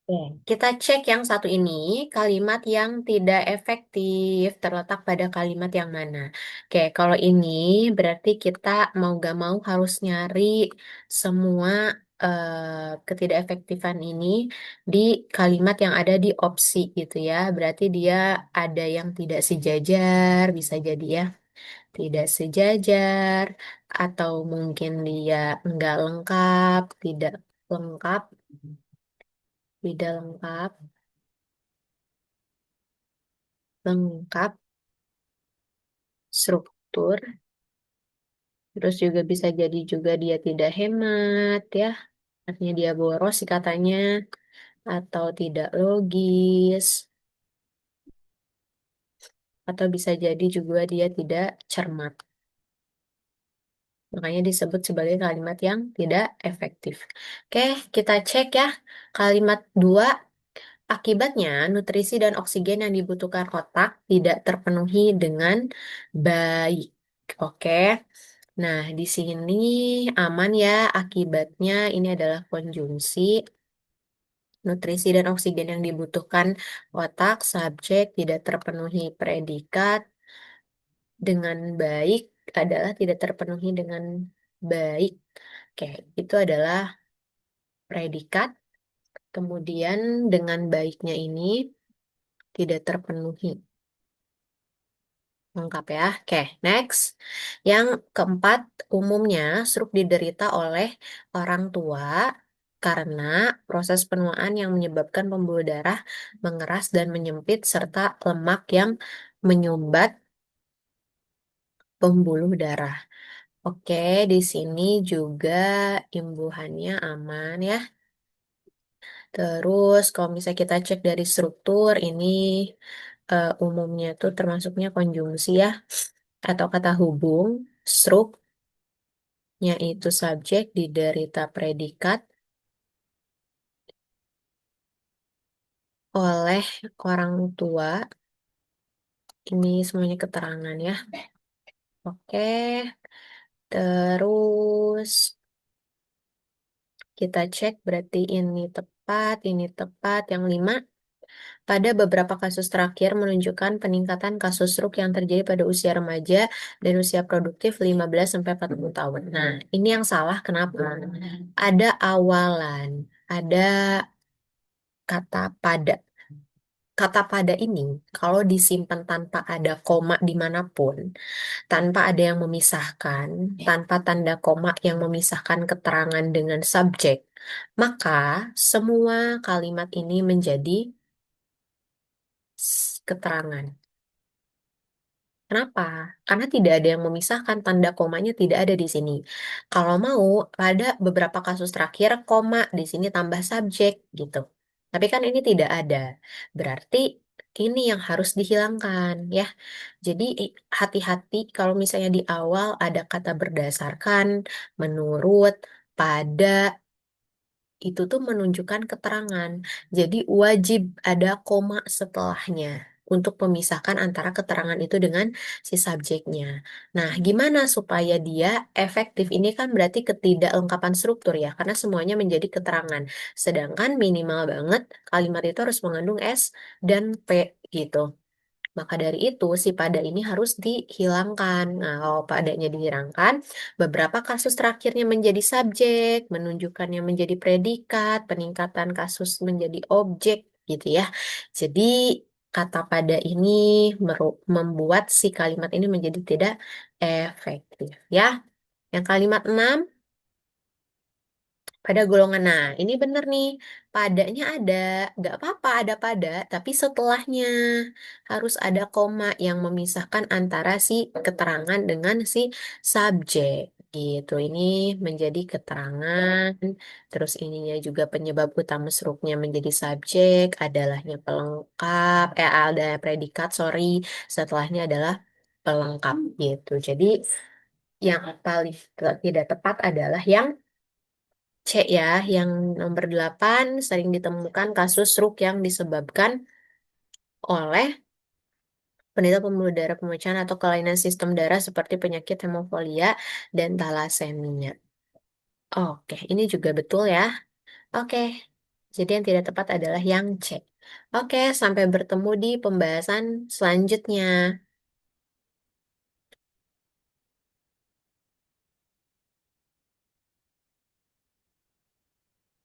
Oke, kita cek yang satu ini, kalimat yang tidak efektif terletak pada kalimat yang mana. Oke, kalau ini berarti kita mau gak mau harus nyari semua ketidakefektifan ini di kalimat yang ada di opsi gitu ya. Berarti dia ada yang tidak sejajar, bisa jadi ya, tidak sejajar, atau mungkin dia nggak lengkap, tidak lengkap, tidak lengkap. Lengkap, struktur, terus juga bisa jadi juga dia tidak hemat ya, artinya dia boros sih katanya, atau tidak logis, atau bisa jadi juga dia tidak cermat. Makanya disebut sebagai kalimat yang tidak efektif. Oke, kita cek ya. Kalimat dua, akibatnya nutrisi dan oksigen yang dibutuhkan otak tidak terpenuhi dengan baik. Oke. Nah, di sini aman ya, akibatnya ini adalah konjungsi. Nutrisi dan oksigen yang dibutuhkan otak, subjek tidak terpenuhi, predikat dengan baik adalah tidak terpenuhi dengan baik. Oke, itu adalah predikat. Kemudian dengan baiknya ini tidak terpenuhi. Lengkap ya. Oke, next. Yang keempat, umumnya stroke diderita oleh orang tua karena proses penuaan yang menyebabkan pembuluh darah mengeras dan menyempit serta lemak yang menyumbat pembuluh darah. Oke, di sini juga imbuhannya aman ya. Terus kalau misalnya kita cek dari struktur ini umumnya tuh termasuknya konjungsi ya atau kata hubung, stroke yaitu subjek diderita predikat oleh orang tua. Ini semuanya keterangan ya. Oke, terus kita cek berarti ini tepat, ini tepat. Yang lima, pada beberapa kasus terakhir menunjukkan peningkatan kasus stroke yang terjadi pada usia remaja dan usia produktif 15 sampai 40 tahun. Nah, ini yang salah kenapa? Ada awalan, ada kata pada. Kata pada ini, kalau disimpan tanpa ada koma dimanapun, tanpa ada yang memisahkan, tanpa tanda koma yang memisahkan keterangan dengan subjek, maka semua kalimat ini menjadi keterangan. Kenapa? Karena tidak ada yang memisahkan, tanda komanya tidak ada di sini. Kalau mau, pada beberapa kasus terakhir, koma di sini tambah subjek gitu. Tapi kan ini tidak ada. Berarti ini yang harus dihilangkan ya. Jadi hati-hati kalau misalnya di awal ada kata berdasarkan, menurut, pada, itu tuh menunjukkan keterangan. Jadi wajib ada koma setelahnya untuk memisahkan antara keterangan itu dengan si subjeknya. Nah, gimana supaya dia efektif? Ini kan berarti ketidaklengkapan struktur ya, karena semuanya menjadi keterangan. Sedangkan minimal banget kalimat itu harus mengandung S dan P gitu. Maka dari itu, si pada ini harus dihilangkan. Nah, kalau padanya dihilangkan, beberapa kasus terakhirnya menjadi subjek, menunjukkannya menjadi predikat, peningkatan kasus menjadi objek, gitu ya. Jadi, kata pada ini membuat si kalimat ini menjadi tidak efektif, ya. Yang kalimat 6 pada golongan. Nah, ini bener nih. Padanya ada. Nggak apa-apa ada pada, tapi setelahnya harus ada koma yang memisahkan antara si keterangan dengan si subjek. Gitu. Ini menjadi keterangan. Terus ininya juga penyebab utama struknya menjadi subjek. Adalahnya pelengkap. Ada predikat, sorry. Setelahnya adalah pelengkap gitu. Jadi yang paling tidak tepat adalah yang C ya, yang nomor 8 sering ditemukan kasus stroke yang disebabkan oleh penderita pembuluh darah pemecahan atau kelainan sistem darah seperti penyakit hemofilia dan talasemia. Oke, ini juga betul ya. Oke, Jadi yang tidak tepat adalah yang C. Oke, sampai bertemu di pembahasan selanjutnya.